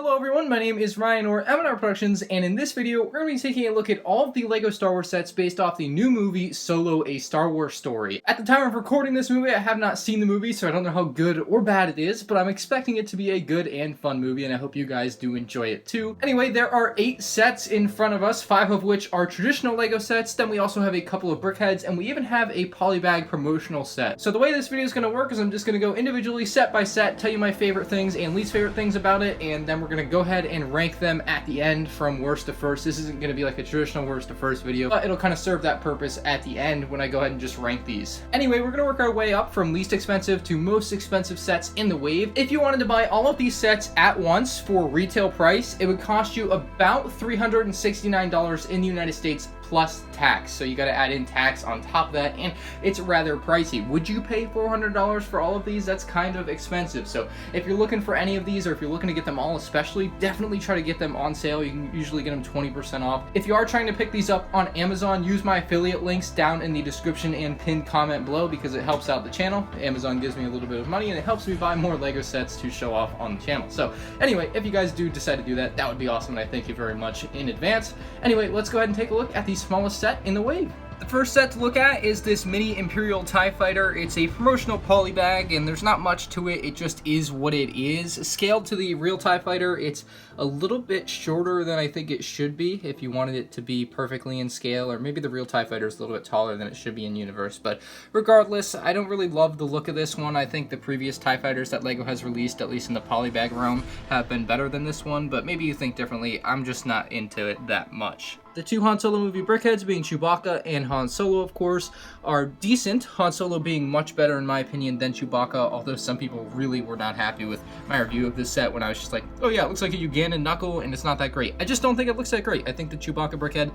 Hello everyone, my name is Ryan or MandRproductions, and in this video we're going to be taking a look at all of the LEGO Star Wars sets based off the new movie Solo: A Star Wars Story. At the time of recording this movie, I have not seen the movie, so I don't know how good or bad it is, but I'm expecting it to be a good and fun movie, and I hope you guys do enjoy it too. Anyway, there are 8 sets in front of us, 5 of which are traditional LEGO sets, then we also have a couple of brickheads, and we even have a polybag promotional set. So the way this video is going to work is I'm just going to go individually set by set, tell you my favorite things and least favorite things about it, and then we're going to go ahead and rank them at the end from worst to first. This isn't going to be like a traditional worst to first video, but it'll kind of serve that purpose at the end when I go ahead and just rank these. Anyway, we're going to work our way up from least expensive to most expensive sets in the wave. If you wanted to buy all of these sets at once for retail price, it would cost you about $369 in the United States plus tax. So you got to add in tax on top of that, and it's rather pricey. Would you pay $400 for all of these? That's kind of expensive. So if you're looking for any of these, or if you're looking to get them all especially, definitely try to get them on sale. You can usually get them 20% off. If you are trying to pick these up on Amazon, use my affiliate links down in the description and pinned comment below because it helps out the channel. Amazon gives me a little bit of money and it helps me buy more LEGO sets to show off on the channel. So anyway, if you guys do decide to do that, that would be awesome, and I thank you very much in advance. Anyway, let's go ahead and take a look at the smallest set in the wave. The first set to look at is this mini Imperial Tie Fighter. It's a promotional poly bag, and there's not much to it. It just is what it is. Scaled to the real Tie Fighter, it's a little bit shorter than I think it should be if you wanted it to be perfectly in scale, or maybe the real Tie Fighter is a little bit taller than it should be in universe. But regardless, I don't really love the look of this one. I think the previous Tie Fighters that LEGO has released, at least in the poly bag realm, have been better than this one, but maybe you think differently. I'm just not into it that much. The 2 Han Solo movie brickheads, being Chewbacca and Han Solo, of course, are decent. Han Solo being much better, in my opinion, than Chewbacca, although some people really were not happy with my review of this set when I was just like, oh yeah, it looks like a Ugandan knuckle, and it's not that great. I just don't think it looks that great. I think the Chewbacca brickhead,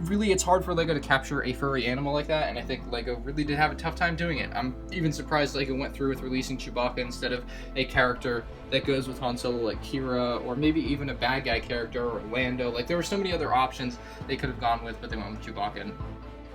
really, it's hard for LEGO to capture a furry animal like that, and I think LEGO really did have a tough time doing it. I'm even surprised LEGO went through with releasing Chewbacca instead of a character that goes with Han Solo like Kira, or maybe even a bad guy character, or Lando. Like, there were so many other options they could have gone with, but they went with Chewbacca. And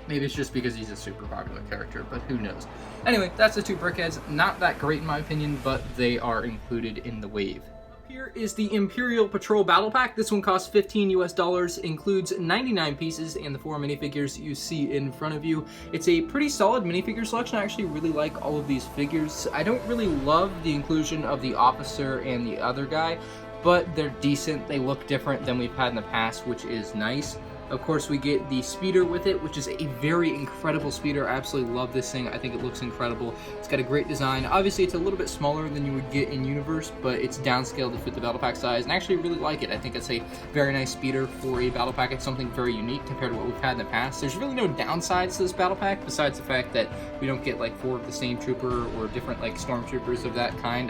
maybe it's just because he's a super popular character, but who knows. Anyway, that's the 2 brickheads. Not that great in my opinion, but they are included in the wave. Here is the Imperial Patrol Battle Pack. This one costs $15 US, includes 99 pieces and the 4 minifigures you see in front of you. It's a pretty solid minifigure selection. I actually really like all of these figures. I don't really love the inclusion of the officer and the other guy, but they're decent. They look different than we've had in the past, which is nice. Of course, we get the speeder with it, which is a very incredible speeder. I absolutely love this thing. I think it looks incredible. It's got a great design. Obviously, it's a little bit smaller than you would get in universe, but it's downscaled to fit the battle pack size, and I actually really like it. I think it's a very nice speeder for a battle pack. It's something very unique compared to what we've had in the past. There's really no downsides to this battle pack besides the fact that we don't get like 4 of the same trooper or different like stormtroopers of that kind.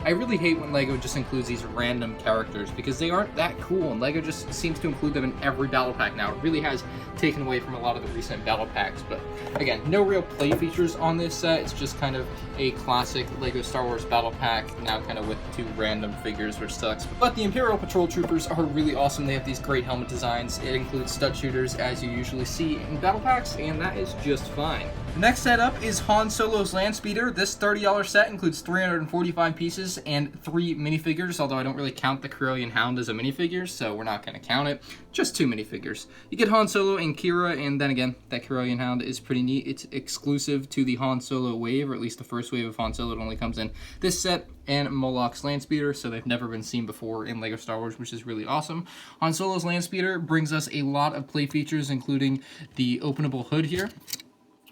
I really hate when LEGO just includes these random characters because they aren't that cool, and LEGO just seems to include them in every battle pack now. It really has taken away from a lot of the recent battle packs, but again, no real play features on this set. It's just kind of a classic LEGO Star Wars battle pack, now kind of with 2 random figures, which sucks. But the Imperial Patrol Troopers are really awesome. They have these great helmet designs. It includes stud shooters, as you usually see in battle packs, and that is just fine. The next set up is Han Solo's Landspeeder. This $30 set includes 345 pieces and 3 minifigures, although I don't really count the Corellian Hound as a minifigure, so we're not going to count it. Just 2 minifigures. You get Han Solo and Kira, and then again, that Corellian Hound is pretty neat. It's exclusive to the Han Solo wave, or at least the first wave of Han Solo. It only comes in this set and Moloch's Landspeeder, so they've never been seen before in LEGO Star Wars, which is really awesome. Han Solo's Landspeeder brings us a lot of play features, including the openable hood here,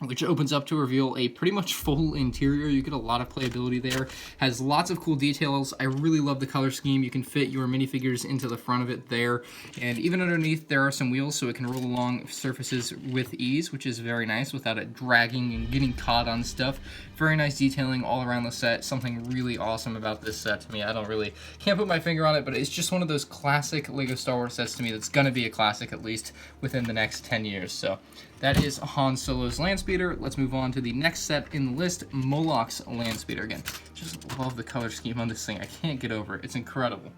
which opens up to reveal a pretty much full interior. You get a lot of playability there. Has lots of cool details. I really love the color scheme. You can fit your minifigures into the front of it there. And even underneath, there are some wheels, so it can roll along surfaces with ease, which is very nice without it dragging and getting caught on stuff. Very nice detailing all around the set. Something really awesome about this set to me. I can't put my finger on it, but it's just one of those classic LEGO Star Wars sets to me that's gonna be a classic at least within the next 10 years. So that is Han Solo's Landspeeder. Let's move on to the next set in the list, Moloch's Landspeeder. Again, just love the color scheme on this thing. I can't get over it. It's incredible.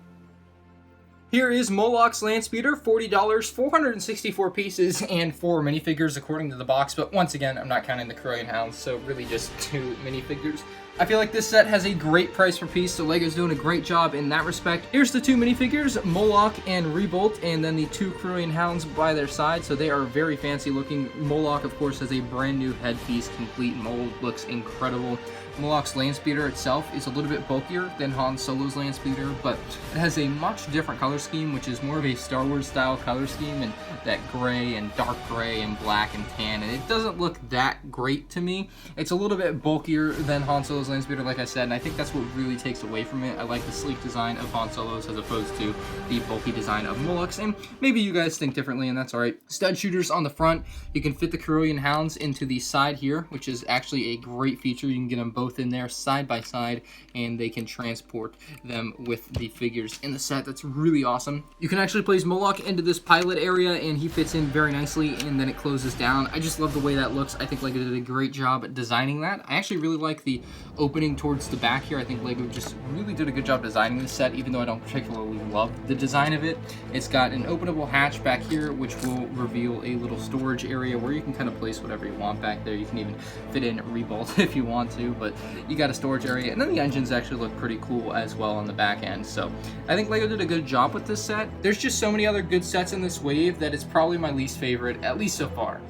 Here is Moloch's Landspeeder, $40, 464 pieces, and 4 minifigures according to the box, but once again, I'm not counting the Corellian Hounds, so really just 2 minifigures. I feel like this set has a great price per piece, so LEGO's doing a great job in that respect. Here's the two minifigures, Moloch and Rebolt, and then the two Cerulean Hounds by their side, so they are very fancy looking. Moloch, of course, has a brand new headpiece, complete mold, looks incredible. Moloch's Landspeeder itself is a little bit bulkier than Han Solo's Landspeeder, but it has a much different color scheme, which is more of a Star Wars style color scheme, and that gray and dark gray and black and tan, and it doesn't look that great to me. It's a little bit bulkier than Han Solo's Landspeeder, like I said, and I think that's what really takes away from it. I like the sleek design of Han Solo's as opposed to the bulky design of Moloch's, and maybe you guys think differently, and that's alright. Stud shooters on the front. You can fit the Cerulean Hounds into the side here, which is actually a great feature. You can get them both in there side by side, and they can transport them with the figures in the set. That's really awesome. You can actually place Moloch into this pilot area, and he fits in very nicely, and then it closes down. I just love the way that looks. I think LEGO did a great job at designing that. I actually really like the opening towards the back here. I think LEGO just really did a good job designing this set, even though I don't particularly love the design of it. It's got an openable hatch back here, which will reveal a little storage area where you can kind of place whatever you want back there. You can even fit in Rebolt if you want to, but you got a storage area, and then the engines actually look pretty cool as well on the back end. So I think LEGO did a good job with this set. There's just so many other good sets in this wave that it's probably my least favorite, at least so far.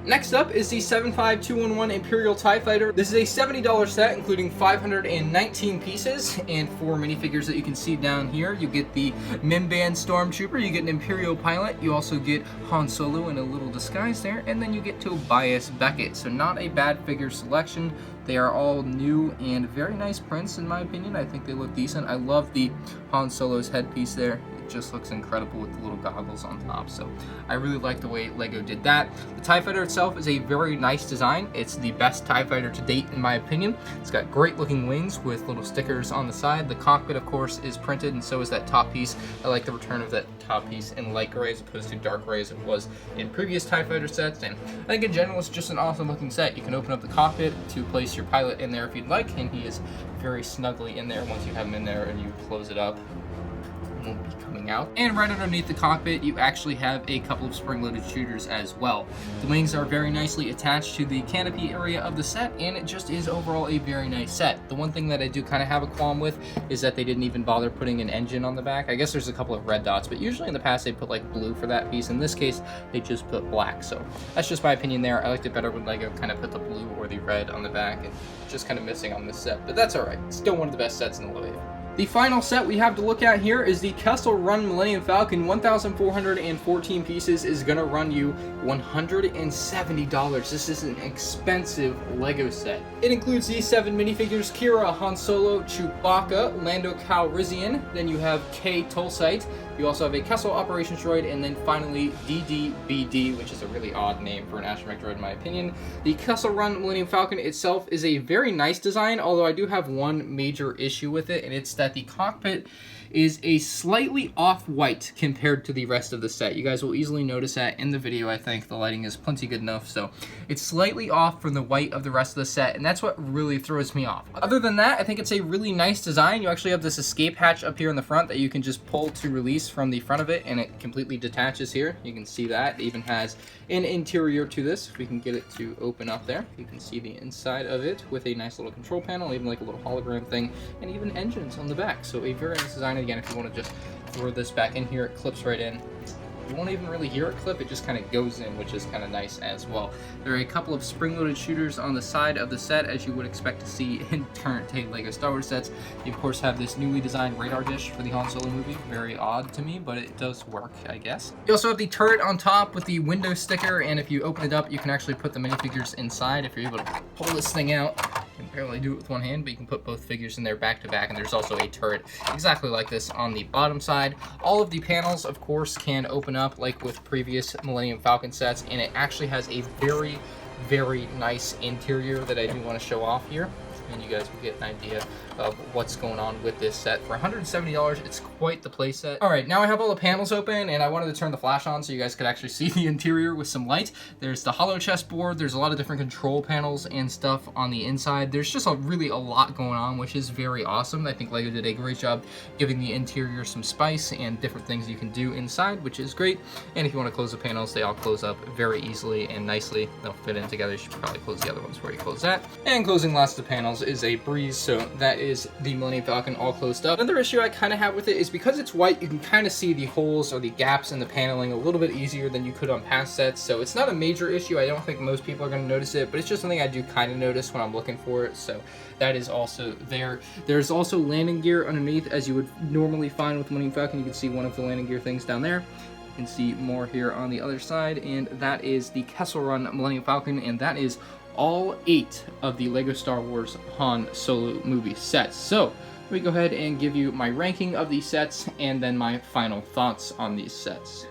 Next up is the 75211 Imperial Tie Fighter. This is a $70 set, including 519 pieces and 4 minifigures that you can see down here. You get the Mimban Stormtrooper, you get an Imperial pilot, you also get Han Solo in a little disguise there, and then you get Tobias Beckett. So not a bad figure selection. They are all new and very nice prints in my opinion. I think they look decent. I love the Han Solo's headpiece there. Just looks incredible with the little goggles on top, so I really like the way LEGO did that. The TIE Fighter itself is a very nice design. It's the best TIE Fighter to date in my opinion. It's got great looking wings with little stickers on the side. The cockpit of course is printed, and so is that top piece. I like the return of that top piece in light gray as opposed to dark gray as it was in previous TIE Fighter sets, and I think in general it's just an awesome looking set. You can open up the cockpit to place your pilot in there if you'd like, and he is very snugly in there once you have him in there and you close it up. Won't be coming out. And right underneath the cockpit you actually have a couple of spring-loaded shooters as well. The wings are very nicely attached to the canopy area of the set, and it just is overall a very nice set. The one thing that I do kind of have a qualm with is that they didn't even bother putting an engine on the back. I guess there's a couple of red dots, but usually in the past they put like blue for that piece. In this case they just put black, so that's just my opinion there. I liked it better when LEGO kind of put the blue or the red on the back, and just kind of missing on this set, but that's alright. Still one of the best sets in the wave. The final set we have to look at here is the Kessel Run Millennium Falcon. 1,414 pieces is going to run you $170. This is an expensive LEGO set. It includes these 7 minifigures: Kira, Han Solo, Chewbacca, Lando Calrissian, then you have K Tulsite, you also have a Kessel Operations droid, and then finally DDBD, which is a really odd name for an astromech droid in my opinion. The Kessel Run Millennium Falcon itself is a very nice design, although I do have one major issue with it, and it's that the cockpit is a slightly off-white compared to the rest of the set. You guys will easily notice that in the video. I think the lighting is plenty good enough, so it's slightly off from the white of the rest of the set, and that's what really throws me off. Other than that, I think it's a really nice design. You actually have this escape hatch up here in the front that you can just pull to release from the front of it, and it completely detaches here. You can see that. It even has an interior to this. If we can get it to open up there, you can see the inside of it with a nice little control panel, even like a little hologram thing, and even engines on the back. So a very nice design. Again, if you want to just throw this back in here, it clips right in. You won't even really hear it clip, it just kind of goes in, which is kind of nice as well. There are a couple of spring-loaded shooters on the side of the set, as you would expect to see in current day LEGO Star Wars sets. You, of course, have this newly designed radar dish for the Han Solo movie. Very odd to me, but it does work, I guess. You also have the turret on top with the window sticker, and if you open it up, you can actually put the minifigures inside. If you're able to pull this thing out, you can barely do it with one hand, but you can put both figures in there back to back, and there's also a turret exactly like this on the bottom side. All of the panels, of course, can open up like with previous Millennium Falcon sets, and it actually has a very nice interior that I do want to show off here, and you guys will get an idea of what's going on with this set. For $170, it's quite the play set. All right, now I have all the panels open, and I wanted to turn the flash on so you guys could actually see the interior with some light. There's the hollow chessboard. There's a lot of different control panels and stuff on the inside. There's just really a lot going on, which is very awesome. I think LEGO did a great job giving the interior some spice and different things you can do inside, which is great. And if you want to close the panels, they all close up very easily and nicely. They'll fit in together. You should probably close the other ones where you close that. And closing last of the panels is a breeze, so that is the Millennium Falcon all closed up. Another issue I kind of have with it is because it's white, you can kind of see the holes or the gaps in the paneling a little bit easier than you could on past sets, so it's not a major issue. I don't think most people are going to notice it, but it's just something I do kind of notice when I'm looking for it, so that is also there. There's also landing gear underneath, as you would normally find with Millennium Falcon. You can see one of the landing gear things down there. You can see more here on the other side, and that is the Kessel Run Millennium Falcon, and that is all 8 of the LEGO Star Wars Han Solo movie sets. So let me go ahead and give you my ranking of these sets and then my final thoughts on these sets.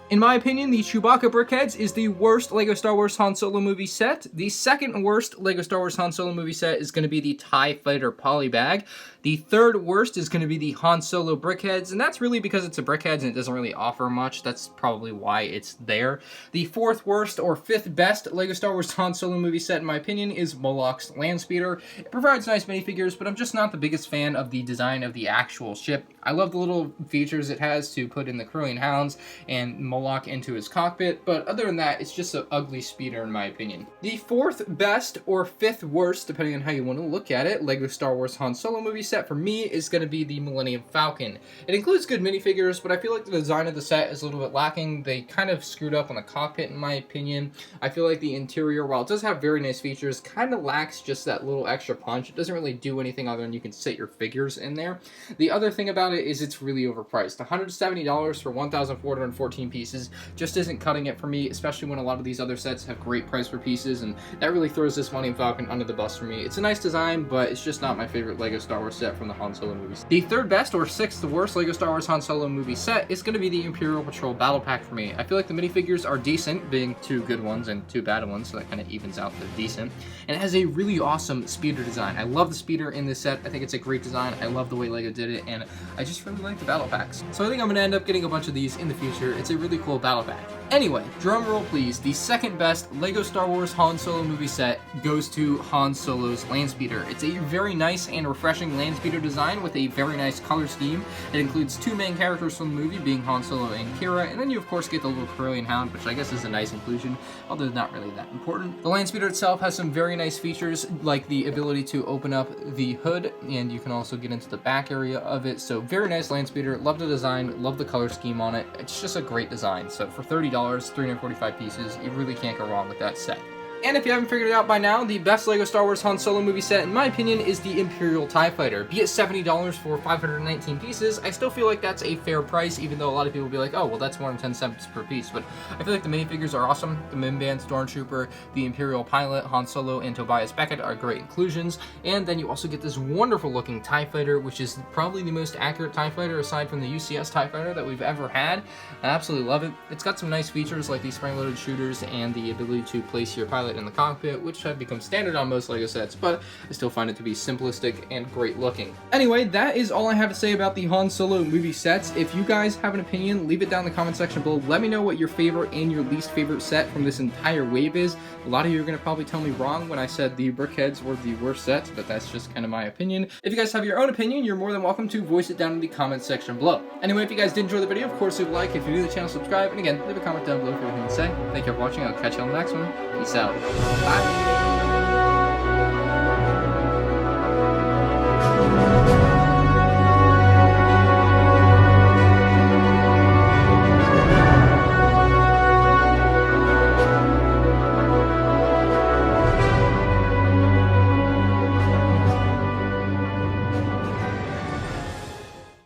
In my opinion, the Chewbacca Brickheads is the worst LEGO Star Wars Han Solo movie set. The second worst LEGO Star Wars Han Solo movie set is going to be the TIE Fighter Polybag. The third worst is going to be the Han Solo Brickheads, and that's really because it's a Brickheads and it doesn't really offer much. That's probably why it's there. The fourth worst or fifth best LEGO Star Wars Han Solo movie set, in my opinion, is Moloch's Landspeeder. It provides nice minifigures, but I'm just not the biggest fan of the design of the actual ship. I love the little features it has to put in the Corellian Hounds and Moloch into his cockpit, but other than that, it's just an ugly speeder in my opinion. The fourth best or fifth worst, depending on how you want to look at it, LEGO Star Wars Han Solo movie set for me is going to be the Millennium Falcon. It includes good minifigures, but I feel like the design of the set is a little bit lacking. They kind of screwed up on the cockpit in my opinion. I feel like the interior, while it does have very nice features, kind of lacks just that little extra punch. It doesn't really do anything other than you can sit your figures in there. The other thing about it is it's really overpriced. $170 for 1,414 pieces just isn't cutting it for me, especially when a lot of these other sets have great price per pieces, and that really throws this Millennium Falcon under the bus for me. It's a nice design, but it's just not my favorite LEGO Star Wars set from the Han Solo movies. The third best or sixth worst LEGO Star Wars Han Solo movie set is going to be the Imperial Patrol Battle Pack for me. I feel like the minifigures are decent, being 2 good ones and 2 bad ones, so that kind of evens out the decent. And it has a really awesome speeder design. I love the speeder in this set. I think it's a great design. I love the way LEGO did it, and I just really like the battle packs. So I think I'm going to end up getting a bunch of these in the future. It's a really cool battle pack. Anyway, drum roll please, the second best LEGO Star Wars Han Solo movie set goes to Han Solo's Landspeeder. It's a very nice and refreshing Landspeeder design with a very nice color scheme. It includes 2 main characters from the movie, being Han Solo and Kira, and then you of course get the little Corellian Hound, which I guess is a nice inclusion, although not really that important. The Landspeeder itself has some very nice features, like the ability to open up the hood, and you can also get into the back area of it, so very nice Landspeeder. Love the design, love the color scheme on it. It's just a great design, so for $30, 345 pieces, you really can't go wrong with that set. And if you haven't figured it out by now, the best LEGO Star Wars Han Solo movie set, in my opinion, is the Imperial Tie Fighter. Be it $70 for 519 pieces, I still feel like that's a fair price, even though a lot of people will be like, oh, well, that's more than 10 cents per piece. But I feel like the minifigures are awesome. The Mimban Stormtrooper, the Imperial Pilot, Han Solo, and Tobias Beckett are great inclusions. And then you also get this wonderful looking TIE Fighter, which is probably the most accurate TIE Fighter aside from the UCS TIE Fighter that we've ever had. I absolutely love it. It's got some nice features like these spring-loaded shooters and the ability to place your pilot in the cockpit, which have become standard on most LEGO sets, but I still find it to be simplistic and great looking. Anyway, that is all I have to say about the Han Solo movie sets. If you guys have an opinion, leave it down in the comment section below. Let me know what your favorite and your least favorite set from this entire wave is. A lot of you are going to probably tell me wrong when I said the Brickheads were the worst sets, but that's just kind of my opinion. If you guys have your own opinion, you're more than welcome to voice it down in the comment section below. Anyway, if you guys did enjoy the video, of course leave a like. If you're new to the channel, subscribe, and again, leave a comment down below if you have anything to say. Thank you for watching. I'll catch you on the next one. Peace out. Bye.